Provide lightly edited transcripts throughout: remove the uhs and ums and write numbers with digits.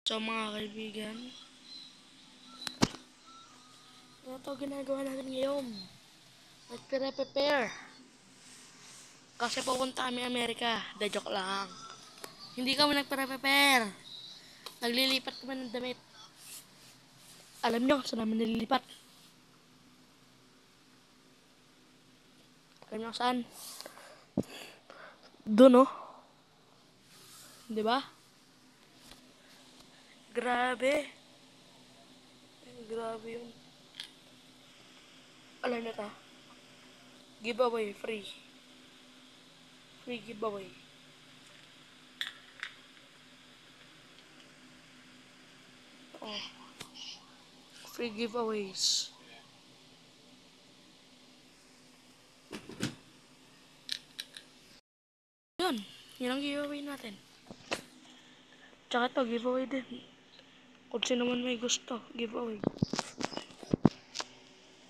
So mga kaibigan, ito ginagawa natin ngayon. Nagpre-prepare. Kasi pupunta kami Amerika. De joke lang. Hindi kami nagpre-prepare. Naglilipat kami ng damit. Alam nyo, saan namin nililipat? Alam nyo saan? Doon oh. Di ba? Grabe. Grabe yun. Alam nyo ta? Giveaway, free. Free giveaway. Oh. Free giveaways. Yun. Yun ang giveaway natin. Tsaka ito, giveaway din. Kung sino man may gusto, giveaway.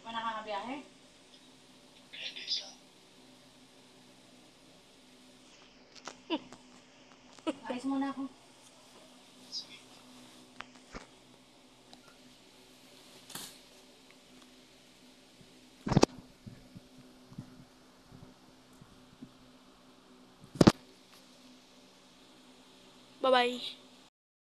Wala ka biyahe? Ayos muna ako. Bye-bye.